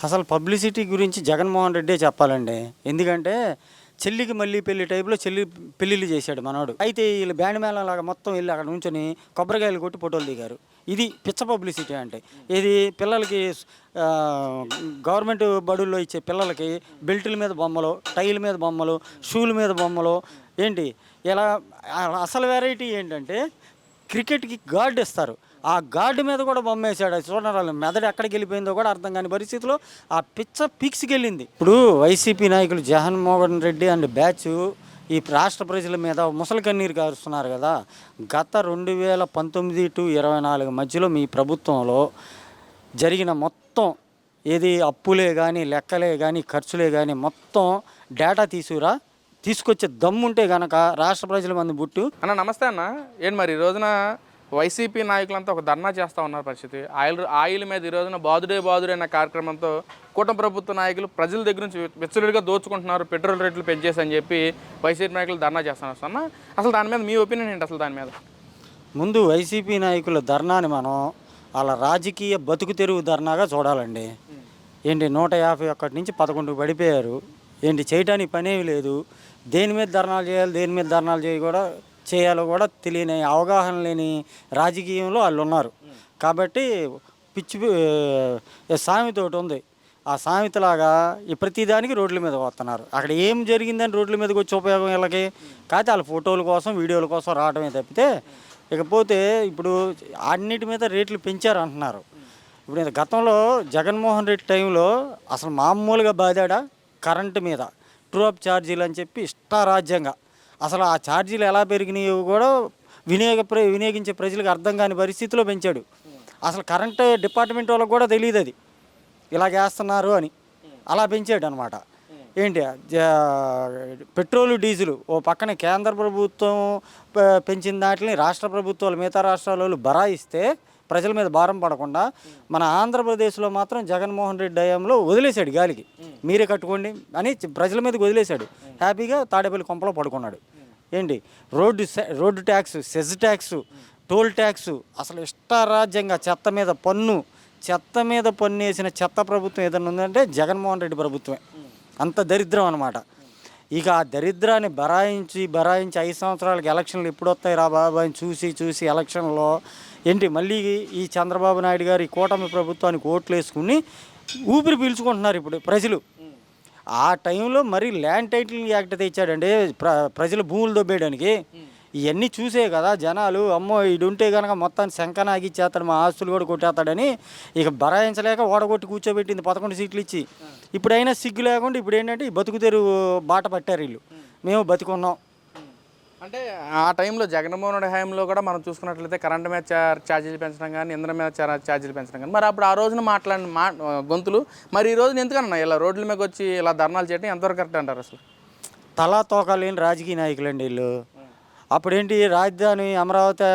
అసలు పబ్లిసిటీ గురించి జగన్మోహన్ రెడ్డే చెప్పాలండి. ఎందుకంటే చెల్లికి మళ్ళీ పెళ్లి టైప్‌లో పెళ్ళిళ్ళు చేశాడు మనోడు. అయితే ఈళ్ళు బ్యాండ్ మేళంలాగా మొత్తం ఎళ్లి అక్కడ నుంచొని కొబ్బరికాయలు కొట్టి ఫోటోలు దిగారు. ఇది పిచ్చ పబ్లిసిటీ అంటే. ఇది పిల్లలకి ఆహ్, గవర్నమెంట్ బడుల్లో ఇచ్చే పిల్లలకి బెల్టుల మీద బొమ్మలు, టైల మీద బొమ్మలు, షూల మీద బొమ్మలు ఏంటి ఇలా అసలు వెరైటీ ఏంటంటే క్రికెట్‌కి గార్డ్ ఇస్తారు. ఆ గార్డ్ మీద కూడా బొమ్మేసాడు. అది చూడండి ఆళ్ళ మెదడు ఎక్కడికెళ్ళిపోయిందో కూడా అర్థం కాని పరిస్థితిలో ఆ పిచ్చ పీక్స్‌కెళ్ళింది. ఇప్పుడు వైసీపీ నాయకులు జగన్మోహన్ రెడ్డి అండ్ బ్యాచు ఈ రాష్ట్ర ప్రజల మీద ముసలి కన్నీరు కారుస్తున్నారు కదా! గత 2019-24 మధ్యలో మీ ప్రభుత్వంలో జరిగిన మొత్తం ఏది అప్పులే గానీ, లెక్కలే గానీ, ఖర్చులే గానీ మొత్తం డేటా తీసుకొచ్చే దమ్ముంటే గనక రాష్ట్ర ప్రజల మంది బుట్టు. అన్న నమస్తే అన్న. ఏంటి మరి ఈ రోజున వైసీపీ నాయకులంతా ఒక ధర్నా చేస్తూ ఉన్నారు పరిస్థితి. ఆయిల్ మీద ఈ రోజున బాదుడే అన్న కార్యక్రమంతో కూటమి ప్రభుత్వ నాయకులు ప్రజల దగ్గర నుంచి విచ్చలవిడిగా దోచుకుంటున్నారు, పెట్రోల్ రేట్లు పెంచేసి అని చెప్పి వైసీపీ నాయకులు ధర్నా చేస్తున్నారు అన్న. అసలు దాని మీద మీ ఒపీనియన్ ఏంటి అసలు దాని మీద? ముందు వైసీపీ నాయకుల ధర్నాని మనం వాళ్ళ రాజకీయ బతుకు తెరువు ధర్నాగా చూడాలండి. ఏంటి 151 నుంచి 11 పడిపోయారు. ఏంటి చేయటానికి పనేమి లేదు. దేని మీద ధర్నాలు చేయాలి, దేని మీద ధర్నాలు చేయాలో కూడా తెలియని అవగాహన లేని రాజకీయంలో వాళ్ళు ఉన్నారు. కాబట్టి పిచ్చి సామెత ఒకటి ఉంది. ఆ సామెతలాగా ఈ ప్రతిదానికి రోడ్ల మీద వస్తున్నారు. అక్కడ ఏం జరిగిందని రోడ్ల మీదకి వచ్చే ఉపయోగం వీళ్ళకి? కాకపోతే వాళ్ళ ఫోటోల కోసం, వీడియోల కోసం రావడమే తప్పితే ఇకపోతే ఇప్పుడు అన్నిటి మీద రేట్లు పెంచారు అంటున్నారు. ఇప్పుడు గతంలో జగన్మోహన్ రెడ్డి టైంలో అసలు మామూలుగా బాధాడా కరెంటు మీద ట్రూ అప్ ఛార్జీలు అని చెప్పి ఇష్టారాజ్యంగా అసలు ఆ ఛార్జీలు ఎలా పెరిగినాయో కూడా వినియోగించే ప్రజలకు అర్థం కాని పరిస్థితిలో పెంచాడు. అసలు కరెంట్ డిపార్ట్మెంట్ వాళ్ళకి కూడా తెలియదు అది ఇలాగేస్తున్నారు అని. అలా పెంచాడు అనమాట. ఏంటి పెట్రోలు డీజిలు ఓ పక్కన కేంద్ర ప్రభుత్వం పెంచిన దాంట్ని రాష్ట్ర ప్రభుత్వాలు మిగతా రాష్ట్రాల వాళ్ళు బరాయిస్తే ప్రజల మీద భారం పడకుండా మన ఆంధ్రప్రదేశ్లో మాత్రం జగన్మోహన్ రెడ్డి హయాంలో వదిలేశాడు గాలికి. మీరే కట్టుకోండి అని ప్రజల మీదకి వదిలేశాడు. హ్యాపీగా తాడేపల్లి కొంపలో పడుకున్నాడు. ఏంటి road tax, cess tax, toll tax అసలు ఇష్టారాజ్యంగా చెత్త మీద పన్ను వేసిన చెత్త ప్రభుత్వం ఏదైనా ఉందంటే జగన్మోహన్ రెడ్డి ప్రభుత్వమే. అంత దరిద్రం అనమాట. ఇక ఆ దరిద్రాన్ని బరాయించి 5 సంవత్సరాలకి ఎలక్షన్లు ఎప్పుడు వస్తాయి రా బాబు అని చూసి ఎలక్షన్లో ఏంటి మళ్ళీ ఈ చంద్రబాబు నాయుడు గారు ఈ కూటమి ప్రభుత్వానికి ఓట్లు వేసుకుని ఊపిరి పీల్చుకుంటున్నారు ఇప్పుడు ప్రజలు. ఆ టైంలో మరి ల్యాండ్ టైటిలింగ్ యాక్ట్ తెచ్చాడండి ప్రజలు భూములు దొబ్బేయడానికి. ఇవన్నీ చూసే కదా జనాలు అమ్మో ఇడుంటే కనుక మొత్తాన్ని శంకన ఆగిచ్చేస్తాడు, మా ఆస్తులు కూడా కొట్టేస్తాడని ఇక బరాయించలేక ఓడగొట్టి కూర్చోబెట్టింది 11 సీట్లు ఇచ్చి. ఇప్పుడైనా సిగ్గు లేకుండా ఇప్పుడు ఏంటంటే ఈ బతుకు తెరువు బాట పట్టారు వీళ్ళు. మేము బతుకున్నాం అంటే ఆ టైంలో జగన్మోహన్ రెడ్డి హయాంలో కూడా మనం చూసుకున్నట్లయితే కరెంట్ మీద ఛార్జీలు పెంచడం కానీ, ఇంధనం మీద ఛార్జీలు పెంచడం కానీ, మరి అప్పుడు ఆ రోజున మాట్లాడిన గొంతులు మరి ఈ రోజున ఎందుకన్నా ఇలా రోడ్ల మీద వచ్చి ఇలా ధర్నాలు చేయడం ఎంతవరకు కరెక్ట్ అంటారు? అసలు తలా తోక లేని రాజకీయ నాయకులు అండి వీళ్ళు. అప్పుడేంటి రాజధాని అమరావతి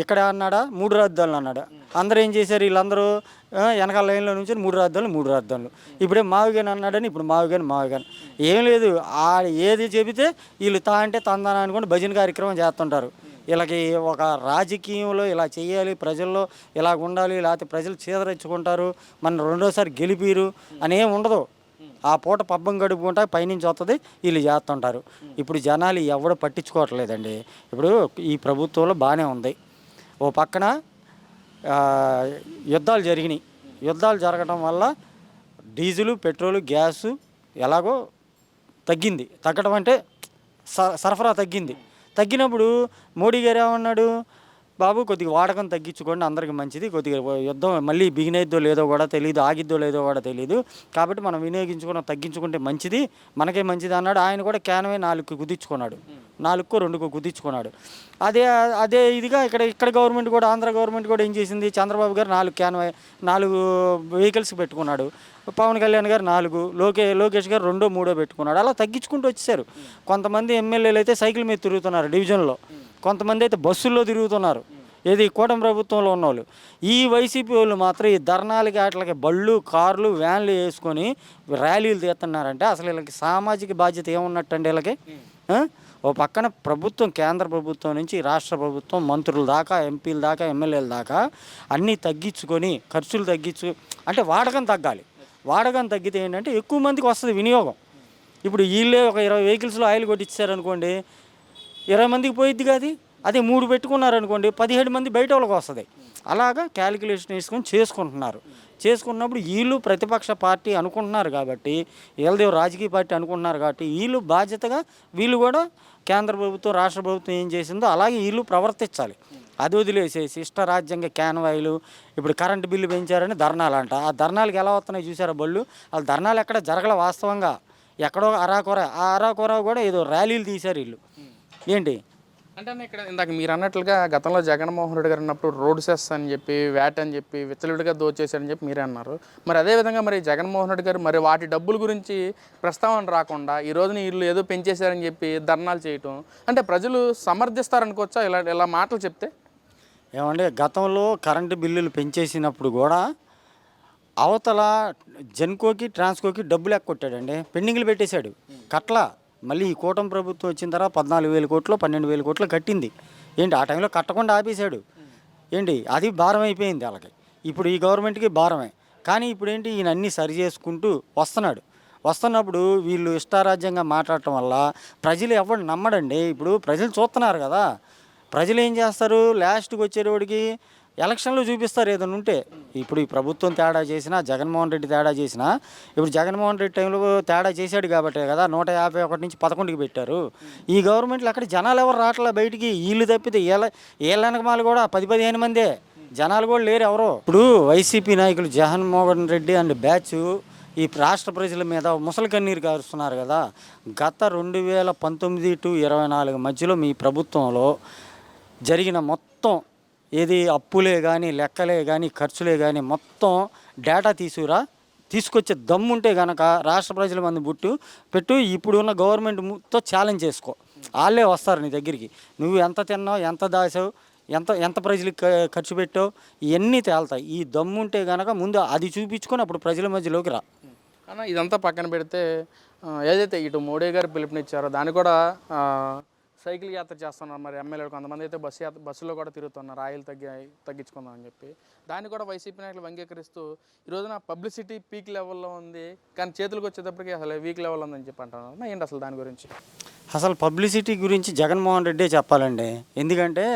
ఇక్కడ అన్నాడా 3 రాజధానులు అన్నాడు. అందరూ ఏం చేశారు వీళ్ళందరూ వెనకాల లైన్లో నుంచి 3 రాజధానులు. ఇప్పుడే మావిగాని అన్నాడని ఇప్పుడు మావిగాని ఏం లేదు. ఏది చెబితే వీళ్ళు అంటే తందాన అనుకోండి భజన కార్యక్రమం చేస్తుంటారు. వీళ్ళకి ఒక రాజకీయంలో ఇలా చేయాలి, ప్రజల్లో ఇలా ఉండాలి, లేకపోతే ప్రజలు చీదరెచ్చుకుంటారు, మన రెండోసారి గెలిపిరు అనేం ఉండదు. ఆ పూట పబ్బం గడుపుకుంటా పైనుంచి వస్తుంది వీళ్ళు చేస్తుంటారు. ఇప్పుడు జనాలు ఎవడు పట్టించుకోవట్లేదండి. ఇప్పుడు ఈ ప్రభుత్వంలో బాగానే ఉంది. ఓ పక్కన యుద్ధాలు జరగడం వల్ల డీజిలు, పెట్రోలు, గ్యాసు ఎలాగో తగ్గడం అంటే సరఫరా తగ్గినప్పుడు మోడీ గారు ఏమన్నాడు, బాబు కొద్దిగా వాడకం తగ్గించుకోండి, అందరికి మంచిది, కొద్దిగా యుద్ధం మళ్ళీ బిగినైద్దో లేదో కూడా తెలియదు, ఆగిద్దో లేదో కూడా తెలియదు, కాబట్టి మనం తగ్గించుకుంటే మంచిది, మనకే మంచిది అన్నాడు. ఆయన కూడా క్యాన్వే 4కు కుదించుకున్నాడు, 4కో 2కో కుదించుకున్నాడు. అదే ఇదిగా ఇక్కడ గవర్నమెంట్ కూడా, ఆంధ్ర గవర్నమెంట్ కూడా ఏం చేసింది, చంద్రబాబు గారు 4 వెహికల్స్ పెట్టుకున్నాడు, పవన్ కళ్యాణ్ గారు 4, లోకేష్ గారు 2, 3 పెట్టుకున్నాడు. అలా తగ్గించుకుంటూ వచ్చేసారు. కొంతమంది ఎమ్మెల్యేలు అయితే సైకిల్ మీద తిరుగుతున్నారు డివిజన్లో, కొంతమంది అయితే బస్సుల్లో తిరుగుతున్నారు. ఏది కూటమి ప్రభుత్వంలో ఉన్నవాళ్ళు. ఈ వైసీపీ వాళ్ళు మాత్రం ఈ ధర్నాలకి వాటికి బళ్ళు, కార్లు, వ్యాన్లు వేసుకొని ర్యాలీలు తీస్తున్నారంటే అసలు వీళ్ళకి సామాజిక బాధ్యత ఏమున్నట్టండి వీళ్ళకి? ఓ పక్కన ప్రభుత్వం, కేంద్ర ప్రభుత్వం నుంచి రాష్ట్ర ప్రభుత్వం, మంత్రుల దాకా, ఎంపీల దాకా, ఎమ్మెల్యేల దాకా అన్నీ తగ్గించుకొని ఖర్చులు అంటే వాడకం తగ్గాలి. వాడకం తగ్గితే ఏంటంటే ఎక్కువ మందికి వస్తుంది వినియోగం. ఇప్పుడు వీళ్ళే ఒక 20 వెహికల్స్లో ఆయిల్ కొట్టించారనుకోండి, 20 మందికి పోయిద్ది కాదు. అదే 3 పెట్టుకున్నారనుకోండి 17 మంది బయట వాళ్ళకి వస్తుంది. అలాగా క్యాలిక్యులేషన్ వేసుకొని చేసుకుంటున్నారు. చేసుకున్నప్పుడు వీళ్ళు ప్రతిపక్ష పార్టీ అనుకుంటున్నారు కాబట్టి, వీళ్ళదేవ రాజకీయ పార్టీ అనుకుంటున్నారు కాబట్టి వీళ్ళు బాధ్యతగా వీళ్ళు కూడా కేంద్ర ప్రభుత్వం రాష్ట్ర ప్రభుత్వం ఏం చేసిందో అలాగే వీళ్ళు ప్రవర్తించాలి. అది వదిలేసేసి ఇష్టరాజ్యంగా క్యాన్వాయిలు ఇప్పుడు కరెంటు బిల్లు పెంచారని ధర్నాలంట. ఆ ధర్నాలకు ఎలా వస్తున్నాయి చూసారా బళ్ళు? వాళ్ళ ధర్నాలు ఎక్కడ జరగల వాస్తవంగా, ఎక్కడో అరాకొర. ఆ అరాకొర కూడా ఏదో ర్యాలీలు తీశారు వీళ్ళు. ఏంటి అంటే ఇక్కడ ఇందాక మీరు అన్నట్లుగా గతంలో జగన్మోహన్ రెడ్డి గారు ఉన్నప్పుడు రోడ్ సెస్ అని చెప్పి వ్యాట్ అని చెప్పి విచ్చలవిడిగా దోచేశారని చెప్పి మీరే అన్నారు. మరి అదేవిధంగా మరి జగన్మోహన్ రెడ్డి గారు మరి వాటి డబ్బుల గురించి ప్రస్తావన రాకుండా ఈ రోజున వీళ్ళు ఏదో పెంచేశారని చెప్పి ధర్నాలు చేయటం అంటే ప్రజలు సమర్థిస్తారనుకోవచ్చా ఇలా మాటలు చెప్తే? ఏమంటే గతంలో కరెంటు బిల్లులు పెంచేసినప్పుడు కూడా అవతల జెన్కోకి ట్రాన్స్కోకి డబ్బులు ఎక్కొట్టాడండి, పెండింగ్లు పెట్టేశాడు కట్లా. మళ్ళీ ఈ కూటమి ప్రభుత్వం వచ్చిన తర్వాత 14,000 కోట్లు 12,000 కోట్లు కట్టింది. ఏంటి ఆ టైంలో కట్టకుండా ఆపేశాడు. ఏంటి అది భారం అయిపోయింది వాళ్ళకి. ఇప్పుడు ఈ గవర్నమెంట్కి భారమే. కానీ ఇప్పుడు ఏంటి ఈయన అన్నీ సరి చేసుకుంటూ వస్తున్నప్పుడు వీళ్ళు ఇష్టారాజ్యంగా మాట్లాడటం వల్ల ప్రజలు ఎవరు నమ్మడండి. ఇప్పుడు ప్రజలు చూస్తున్నారు కదా, ప్రజలు ఏం చేస్తారు, లాస్ట్కి వచ్చేటోడికి ఎలక్షన్లో చూపిస్తారు ఏదైనా ఉంటే. ఇప్పుడు ఈ ప్రభుత్వం తేడా చేసినా, జగన్మోహన్ రెడ్డి తేడా చేసినా, ఇప్పుడు జగన్మోహన్ రెడ్డి టైంలో తేడా చేశాడు కాబట్టే కదా 151 నుంచి 11కి పెట్టారు. ఈ గవర్నమెంట్లో అక్కడ జనాలు ఎవరు రావట్లే బయటికి. వీళ్ళు తప్పితే వీళ్ళ వెనకమాలు కూడా 10-15 మందే, జనాలు కూడా లేరు ఎవరో. ఇప్పుడు వైసీపీ నాయకులు జగన్మోహన్ రెడ్డి అండ్ బ్యాచ్ ఈ రాష్ట్ర ప్రజల మీద ముసలి కన్నీరు కారుస్తున్నారు కదా. గత 2019 to 24 మధ్యలో మీ ప్రభుత్వంలో జరిగిన మొత్తం ఏది అప్పులే కానీ లెక్కలే కానీ ఖర్చులే కానీ మొత్తం డేటా తీసుకొచ్చే దమ్ముంటే కనుక రాష్ట్ర ప్రజల మంది పెట్టు ఇప్పుడు ఉన్న గవర్నమెంట్తో ఛాలెంజ్ చేసుకో. వాళ్ళే వస్తారు నీ దగ్గరికి. నువ్వు ఎంత తిన్నావు, ఎంత దాచావు, ఎంత ప్రజలకు ఖర్చు పెట్టావు, ఇవన్నీ తేలుతాయి. ఈ దమ్ముంటే కనుక ముందు అది చూపించుకొని అప్పుడు ప్రజల మధ్యలోకి రా. అన్న ఇదంతా పక్కన పెడితే ఏదైతే ఇటు మోడీ గారు పిలుపునిచ్చారో దాన్ని కూడా సైకిల్ యాత్ర చేస్తున్నారు. మరి ఎమ్మెల్యేలు కొంతమంది అయితే బస్సులో కూడా తిరుగుతున్నారు ఆయిల్ తగ్గించుకుందాం అని చెప్పి. దాన్ని కూడా వైసీపీ నాయకులు అంగీకరిస్తూ ఈ రోజున పబ్లిసిటీ పీక్ లెవెల్లో ఉంది, కానీ చేతులకు వచ్చేటప్పటికి అసలు వీక్ లెవెల్ ఉందని చెప్పి అంటున్నారు. ఏంటి అసలు దాని గురించి? అసలు పబ్లిసిటీ గురించి జగన్మోహన్ రెడ్డే చెప్పాలండి. ఎందుకంటే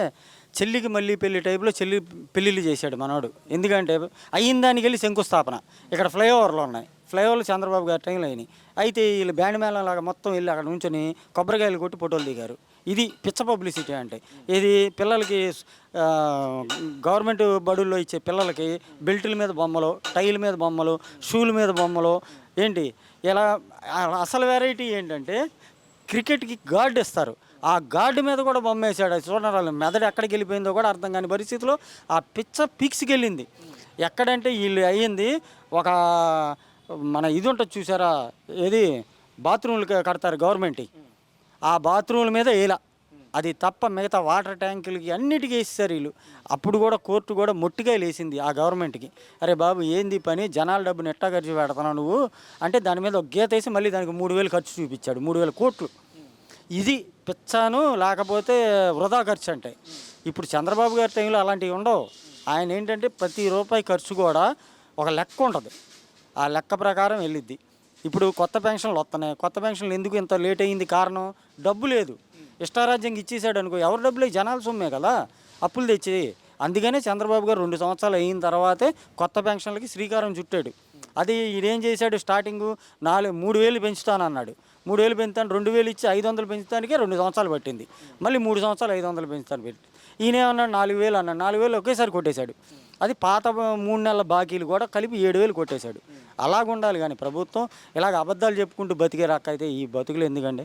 చెల్లికి మళ్ళీ పెళ్లి టైపులో పెళ్ళిళ్ళు చేశాడు మనోడు. ఎందుకంటే అయిన దానికి వెళ్ళి శంకుస్థాపన. ఇక్కడ ఫ్లైఓవర్లు ఉన్నాయి, ఫ్లైఓవర్లు చంద్రబాబు గారి టైంలో అయినాయి. అయితే వీళ్ళు బ్యాండ్ మేళం లాగా మొత్తం వెళ్ళి అక్కడ నుంచొని కొబ్బరికాయలు కొట్టి ఫోటోలు దిగారు. ఇది పిచ్చ పబ్లిసిటీ అంటే. ఇది పిల్లలకి గవర్నమెంట్ బడుల్లో ఇచ్చే పిల్లలకి బెల్టుల మీద బొమ్మలు, టైల మీద బొమ్మలు, షూల మీద బొమ్మలు. ఏంటి ఇలా అసలు వెరైటీ ఏంటంటే క్రికెట్కి గార్డు ఇస్తారు, ఆ గార్డు మీద కూడా బొమ్మ వేసాడు. అది చూడాలి మెదడు ఎక్కడికి వెళ్ళిపోయిందో కూడా అర్థం కాని పరిస్థితిలో ఆ పిచ్చ పీక్స్కి వెళ్ళింది. ఎక్కడంటే వీళ్ళు అయ్యింది ఒక మన ఇది ఉంటుంది చూసారా, ఏది బాత్రూమ్లు కడతారు గవర్నమెంట్, ఆ బాత్రూమ్ల మీద వేలా. అది తప్ప మిగతా వాటర్ ట్యాంకులకి అన్నిటికీ వేసేసారు వీళ్ళు. అప్పుడు కూడా కోర్టు కూడా మొట్టికాయలు వేసింది ఆ గవర్నమెంట్కి. అరే బాబు ఏంది పని, జనాల డబ్బుని ఎట్టా ఖర్చు పెడతావు నువ్వు అంటే దాని మీద ఒక గీత వేసి మళ్ళీ దానికి 3,000 ఖర్చు చూపించాడు. 3,000 కోట్లు. ఇది పిచ్చాను, లేకపోతే వృధా ఖర్చు అంటే. ఇప్పుడు చంద్రబాబు గారి టైంలో అలాంటివి ఉండవు. ఆయన ఏంటంటే ప్రతి రూపాయి ఖర్చు కూడా ఒక లెక్క ఉంటుంది, ఆ లెక్క ప్రకారం వెళ్ళిద్ది. ఇప్పుడు కొత్త పెన్షన్లు వస్తున్నాయి. కొత్త పెన్షన్లు ఎందుకు ఇంత లేట్ అయ్యింది? కారణం డబ్బు లేదు. ఇష్టారాజ్యంగా ఇచ్చేసాడు అనుకో, ఎవరి డబ్బులు జనాల సొమ్మే కదా, అప్పులు తెచ్చి. అందుకనే చంద్రబాబు గారు 2 సంవత్సరాలు అయిన తర్వాతే కొత్త పెన్షన్లకి శ్రీకారం చుట్టాడు. అది ఈయనేం చేశాడు, స్టార్టింగు 3,000 పెంచుతానన్నాడు. 3,000 పెంచుతాను, 2,000 ఇచ్చి 500 పెంచుతానికే 2 సంవత్సరాలు పట్టింది. మళ్ళీ 3 సంవత్సరాలు 500 పెంచుతాను పెట్టి ఈయనేమన్నాడు 4,000 అన్నాడు. 4,000 ఒకేసారి కొట్టేశాడు. అది పాత 3 నెలల బాకీలు కూడా కలిపి 7,000 కొట్టేశాడు. అలాగుండాలి కానీ ప్రభుత్వం ఇలాగ అబద్ధాలు చెప్పుకుంటూ బతికే రకైతే ఈ బతుకులు ఎందుకండి?